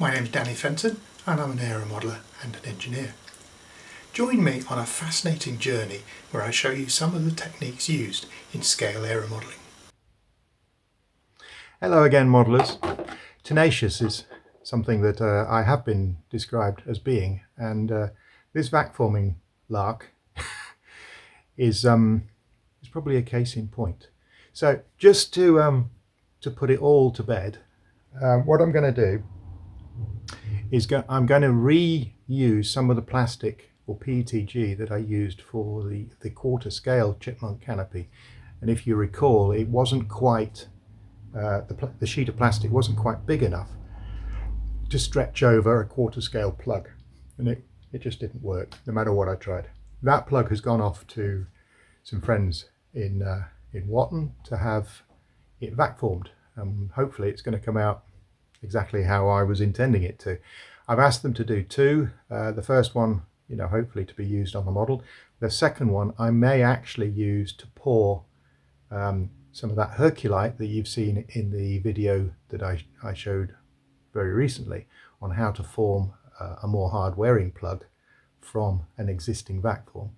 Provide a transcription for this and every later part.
My name's Danny Fenton and I'm an aeromodeller and an engineer. Join me on a fascinating journey where I show you some of the techniques used in scale aeromodelling. Hello again, modellers. Tenacious is something that I have been described as being, and this vac forming lark is probably a case in point. So just to put it all to bed, what I'm going to do is I'm going to reuse some of the plastic or PETG that I used for the quarter scale chipmunk canopy. And if you recall, it wasn't quite the sheet of plastic wasn't quite big enough to stretch over a quarter scale plug, and it just didn't work no matter what I tried. That plug has gone off to some friends in Watton to have it vac formed, and hopefully it's going to come out exactly how I was intending it to. I've asked them to do two. The first one, hopefully to be used on the model. The second one I may actually use to pour some of that Herculite that you've seen in the video that I showed very recently on how to form a more hard wearing plug from an existing vac form.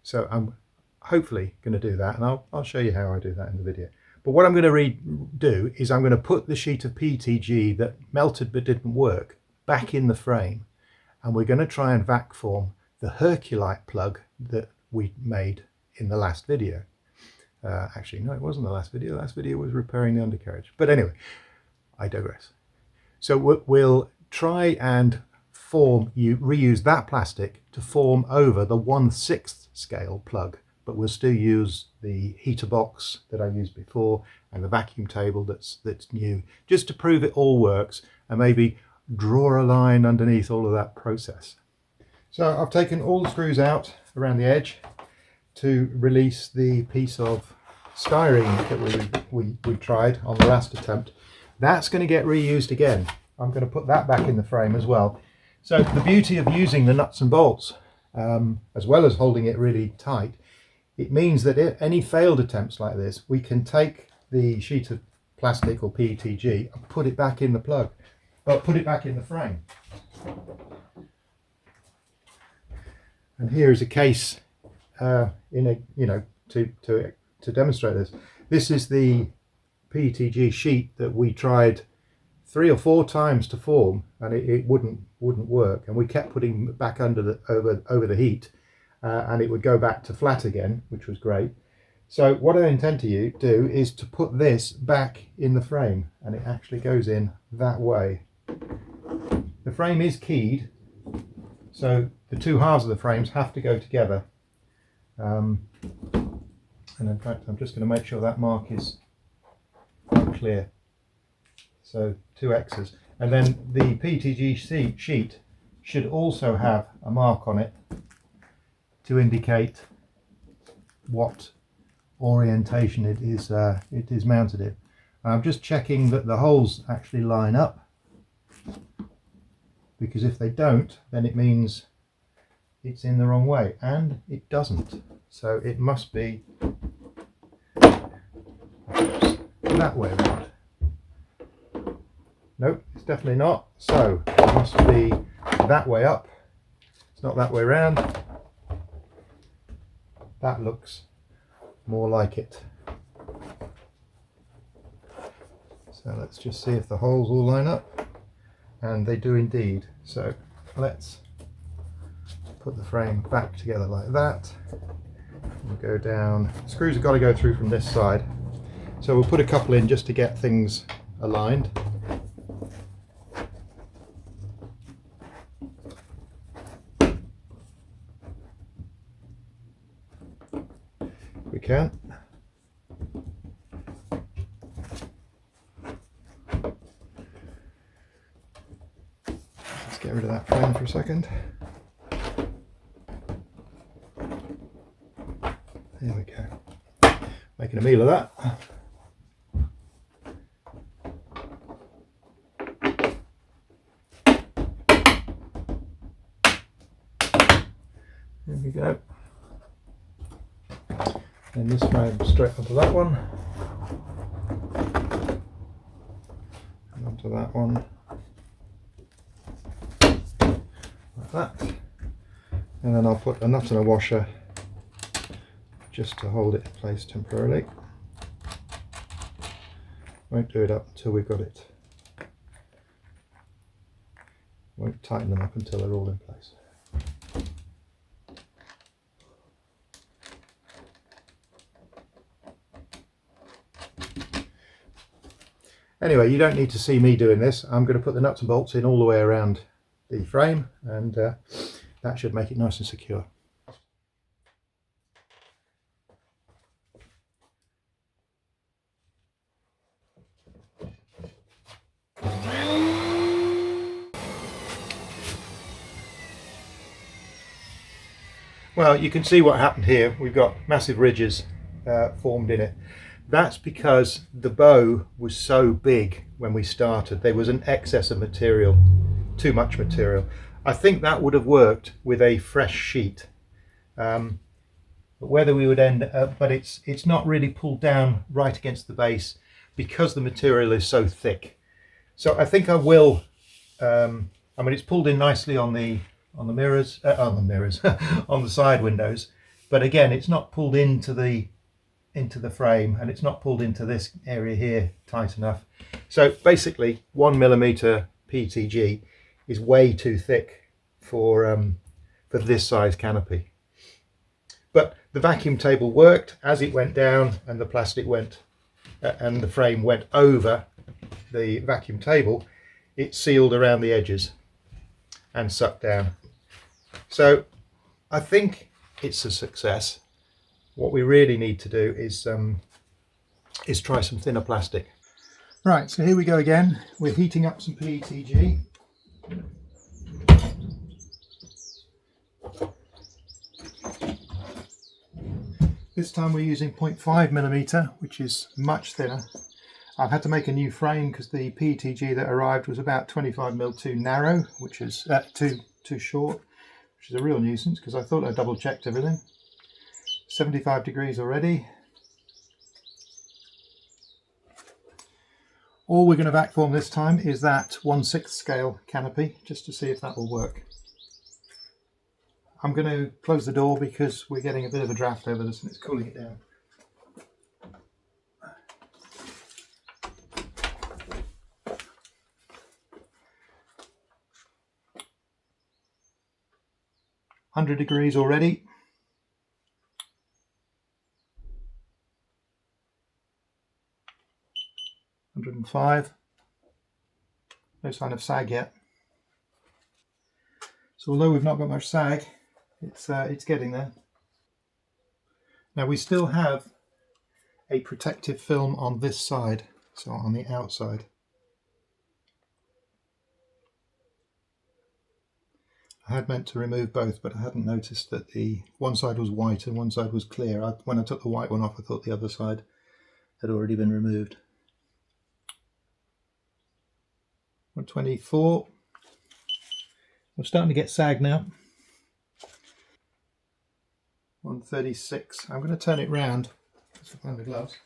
So I'm hopefully going to do that, and I'll show you how I do that in the video. But what I'm going to do is I'm going to put the sheet of PETG that melted but didn't work back in the frame, and we're going to try and vac form the Herculite plug that we made in the last video. Actually, no, it wasn't the last video. The last video was repairing the undercarriage. But anyway, I digress. So we'll try and reuse that plastic to form over the 1/6 scale plug, but we'll still use the heater box that I used before and the vacuum table that's new, just to prove it all works and maybe draw a line underneath all of that process. So I've taken all the screws out around the edge to release the piece of styrene that we tried on the last attempt. That's going to get reused again. I'm going to put that back in the frame as well. So the beauty of using the nuts and bolts, as well as holding it really tight, it means that any failed attempts like this, we can take the sheet of plastic or PETG and put it back in the plug, or put it back in the frame. And here is a case to demonstrate this. This is the PETG sheet that we tried 3 or 4 times to form, and it wouldn't work, and we kept putting it back under over the heat, and it would go back to flat again, which was great. So what I intend to do is to put this back in the frame, and it actually goes in that way. The frame is keyed, so the two halves of the frames have to go together. And in fact, I'm just going to make sure that mark is clear. So 2 X's. And then the PETG sheet should also have a mark on it to indicate what orientation it is mounted in. I'm just checking that the holes actually line up, because if they don't, then it means it's in the wrong way, and it doesn't. So it must be that way around. Nope, it's definitely not. So it must be that way up. It's not that way around. That looks more like it. So let's just see if the holes all line up, and they do indeed. So let's put the frame back together like that. We'll go down. The screws have got to go through from this side, so we'll put a couple in just to get things aligned. If we can. Let's get rid of that frame for a second. There we go. Making a meal of that. There we go. And this frame straight onto that one. And onto that one. that. And then I'll put a nut and a washer just to hold it in place temporarily. Won't do it up until we've got it. Won't tighten them up until they're all in place. Anyway, you don't need to see me doing this. I'm going to put the nuts and bolts in all the way around the frame, and that should make it nice and secure. Well, you can see what happened here. We've got massive ridges formed in it. That's because the bow was so big when we started. There was an excess of material, too much material. I think that would have worked with a fresh sheet. But whether we would end up, but it's not really pulled down right against the base because the material is so thick. So I think I will, I mean, it's pulled in nicely on the mirrors, on the side windows, but again, it's not pulled into the frame, and it's not pulled into this area here tight enough. So basically 1mm PETG is way too thick for this size canopy. But the vacuum table worked as it went down, and the plastic went and the frame went over the vacuum table. It sealed around the edges and sucked down. So I think it's a success. What we really need to do is try some thinner plastic. Right, so here we go again. We're heating up some PETG. This time we're using 0.5mm, which is much thinner. I've had to make a new frame because the PETG that arrived was about 25mm too narrow, which is too short, which is a real nuisance because I thought I double checked everything. 75 degrees already. All we're going to vac form this time is that 1/6 scale canopy, just to see if that will work. I'm going to close the door because we're getting a bit of a draft over this and it's cooling it down. $100 already. $105. No sign of sag yet. So although we've not got much sag, it's getting there. Now we still have a protective film on this side, so on the outside. I had meant to remove both, but I hadn't noticed that the one side was white and one side was clear. When I took the white one off, I thought the other side had already been removed. 124. We're starting to get sag now. 136. I'm going to turn it round. Let's find the gloves.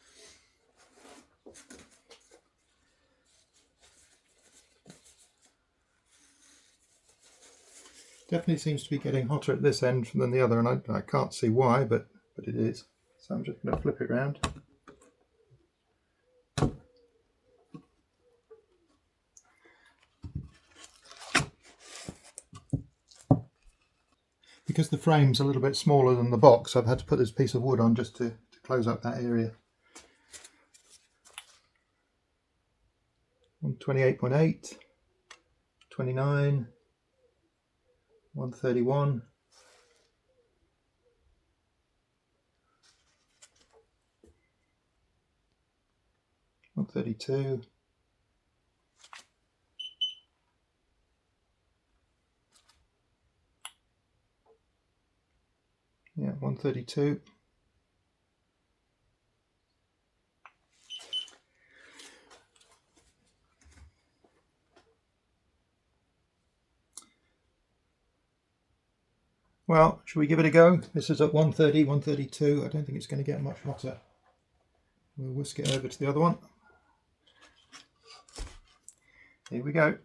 Definitely seems to be getting hotter at this end than the other, and I can't see why, but it is. So I'm just going to flip it round. Because the frame's a little bit smaller than the box, I've had to put this piece of wood on just to close up that area. 128.8, 29, 131, 132, yeah, 132. Well, should we give it a go? This is at 130, 132. I don't think it's going to get much hotter. We'll whisk it over to the other one. Here we go.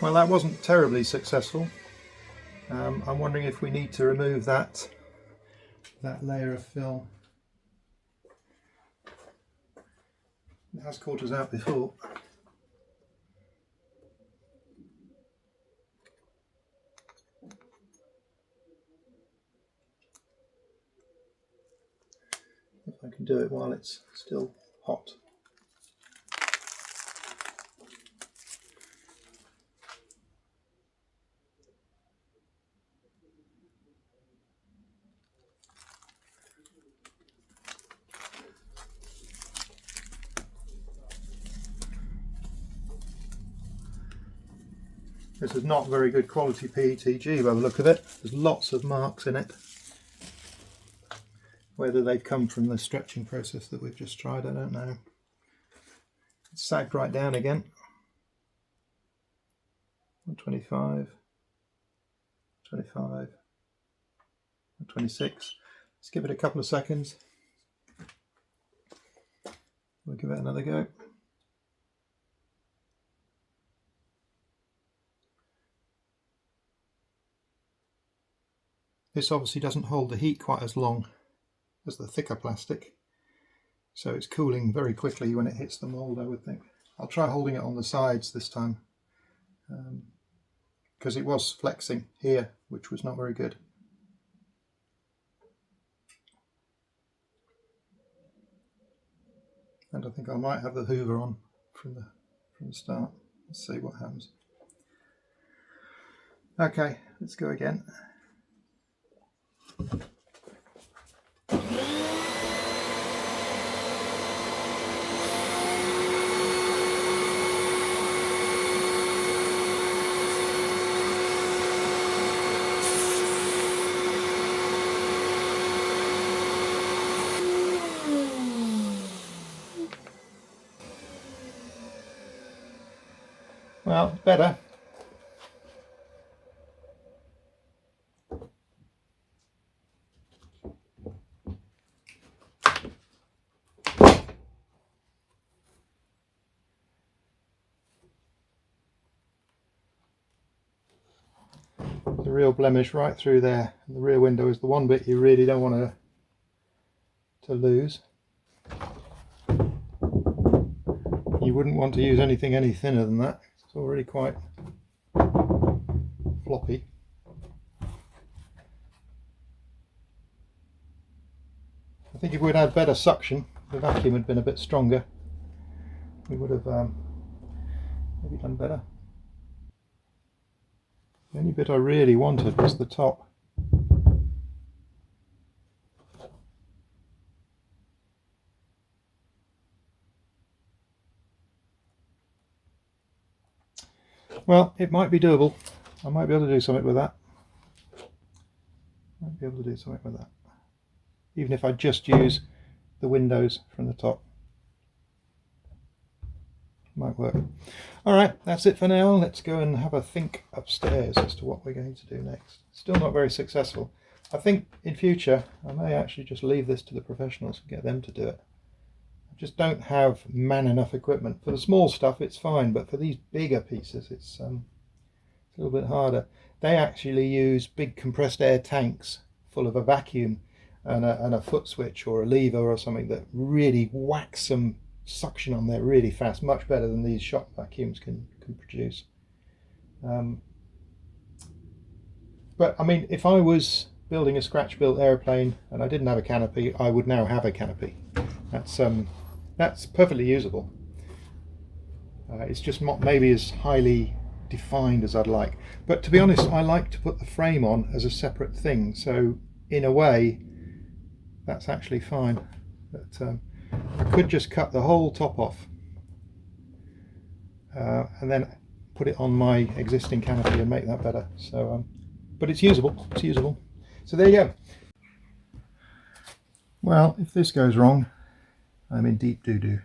Well, that wasn't terribly successful. I'm wondering if we need to remove that layer of film. It has caught us out before. If I can do it while it's still hot. This is not very good quality PETG by the look of it. There's lots of marks in it. Whether they've come from the stretching process that we've just tried, I don't know. It's sagged right down again. 125, 25, 126. Let's give it a couple of seconds. We'll give it another go. This obviously doesn't hold the heat quite as long as the thicker plastic, so it's cooling very quickly when it hits the mould, I would think. I'll try holding it on the sides this time, because it was flexing here, which was not very good. And I think I might have the hoover on from the start. Let's see what happens. Okay, let's go again. Well, better. The real blemish right through there. The rear window is the one bit you really don't want to lose. You wouldn't want to use anything any thinner than that. It's already quite floppy. I think if we'd had better suction, the vacuum had been a bit stronger, we would have maybe done better. The only bit I really wanted was the top. Well, it might be doable. I might be able to do something with that. Even if I just use the windows from the top. Might work. Alright, that's it for now. Let's go and have a think upstairs as to what we're going to do next. Still not very successful. I think in future I may actually just leave this to the professionals and get them to do it. I just don't have enough equipment. For the small stuff it's fine, but for these bigger pieces it's a little bit harder. They actually use big compressed air tanks full of a vacuum and a foot switch or a lever or something that really whacks some suction on there really fast, much better than these shop vacuums can produce. But I mean, if I was building a scratch built airplane and I didn't have a canopy, I would now have a canopy. That's perfectly usable. It's just not maybe as highly defined as I'd like, but to be honest I like to put the frame on as a separate thing, so in a way that's actually fine. But I could just cut the whole top off and then put it on my existing canopy and make that better. So but it's usable. So there you go. Well, if this goes wrong, I'm in deep doo-doo.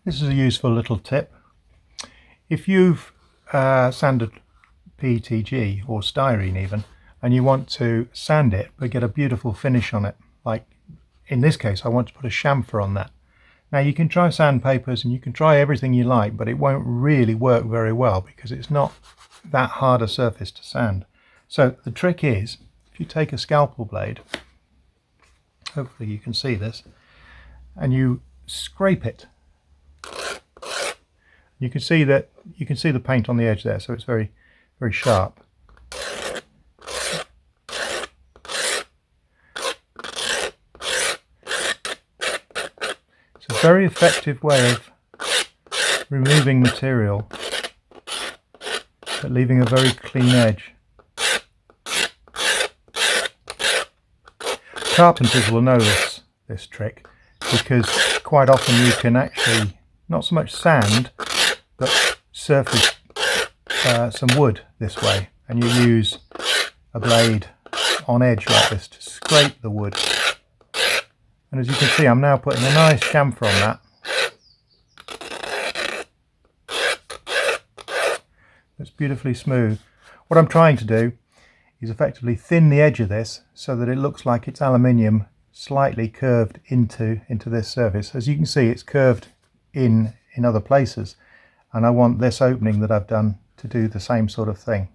This is a useful little tip. If you've sanded PETG or styrene even, and you want to sand it but get a beautiful finish on it, like in this case I want to put a chamfer on that. Now you can try sandpapers and you can try everything you like, but it won't really work very well because it's not that hard a surface to sand. So the trick is, if you take a scalpel blade, hopefully you can see this, and you scrape it, you can see the paint on the edge there, so it's very, very sharp. It's a very effective way of removing material but leaving a very clean edge. Carpenters will know this trick, because quite often you can actually not so much sand but surface some wood this way, and you use a blade on edge like this to scrape the wood. And as you can see, I'm now putting a nice chamfer on that. It's beautifully smooth. What I'm trying to do is effectively thin the edge of this so that it looks like it's aluminium slightly curved into this surface. As you can see, it's curved in other places, and I want this opening that I've done to do the same sort of thing.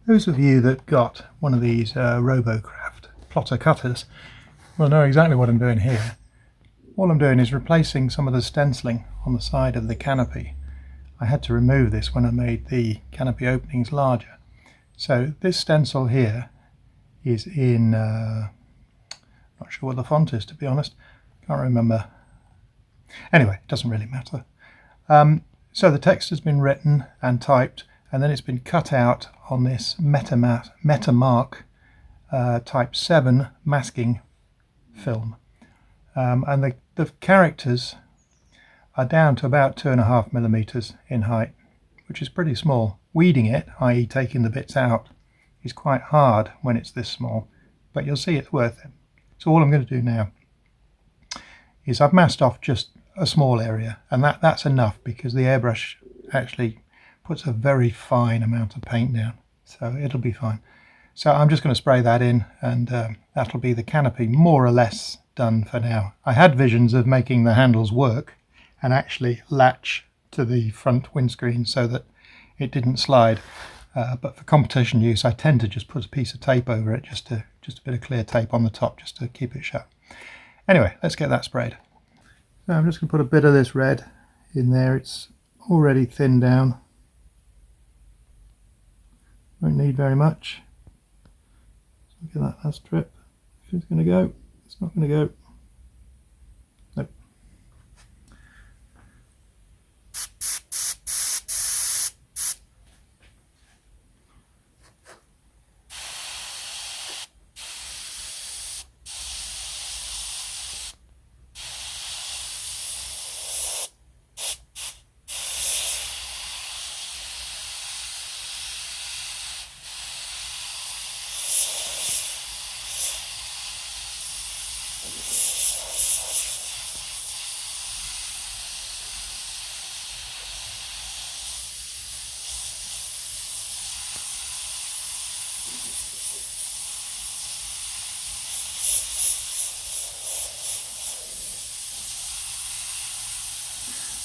Those of you that got one of these Robocraft plotter cutters will know exactly what I'm doing here. All I'm doing is replacing some of the stenciling on the side of the canopy. I had to remove this when I made the canopy openings larger. So this stencil here is in, not sure what the font is, to be honest, can't remember. Anyway, it doesn't really matter. So the text has been written and typed, and then it's been cut out on this MetaMark Type 7 masking film. And the characters are down to about 2.5mm in height, which is pretty small. Weeding it, i.e. taking the bits out, is quite hard when it's this small, but you'll see it's worth it. So all I'm going to do now is I've masked off just a small area, and that's enough because the airbrush actually puts a very fine amount of paint down, so it'll be fine. So I'm just going to spray that in, and that'll be the canopy more or less done for now. I had visions of making the handles work and actually latch to the front windscreen so that it didn't slide, but for competition use I tend to just put a piece of tape over it, just a bit of clear tape on the top just to keep it shut. Anyway, let's get that sprayed. So I'm just going to put a bit of this red in there. It's already thinned down. Won't need very much. Look at that last strip. If it's going to go, it's not going to go. Nope.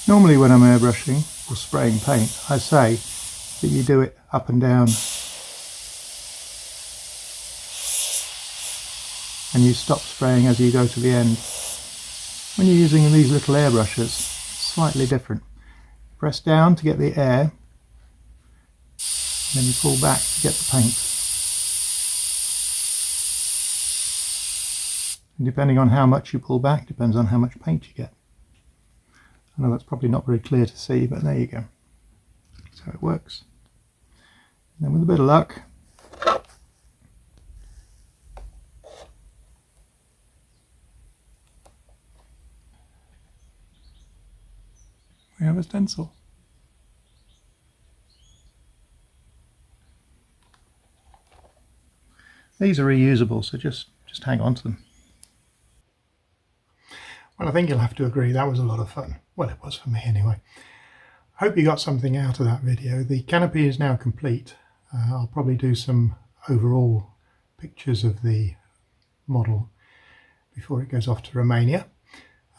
Normally when I'm airbrushing or spraying paint, I say that you do it up and down and you stop spraying as you go to the end. When you're using these little airbrushes, it's slightly different. Press down to get the air, and then you pull back to get the paint. And depending on how much you pull back, depends on how much paint you get. I know that's probably not very clear to see, but there you go. That's how it works. And then with a bit of luck, we have a stencil. These are reusable, so just hang on to them. Well, I think you'll have to agree that was a lot of fun. Well, it was for me anyway. Hope you got something out of that video. The canopy is now complete. I'll probably do some overall pictures of the model before it goes off to Romania.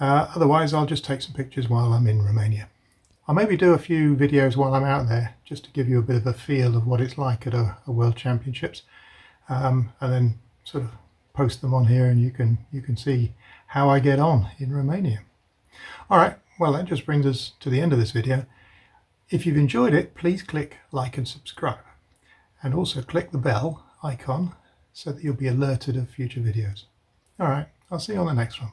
Otherwise, I'll just take some pictures while I'm in Romania. I'll maybe do a few videos while I'm out there, just to give you a bit of a feel of what it's like at a World Championships, and then sort of post them on here, and you can see how I get on in Romania. Alright, well, that just brings us to the end of this video. If you've enjoyed it, please click like and subscribe, and also click the bell icon so that you'll be alerted of future videos. Alright, I'll see you on the next one.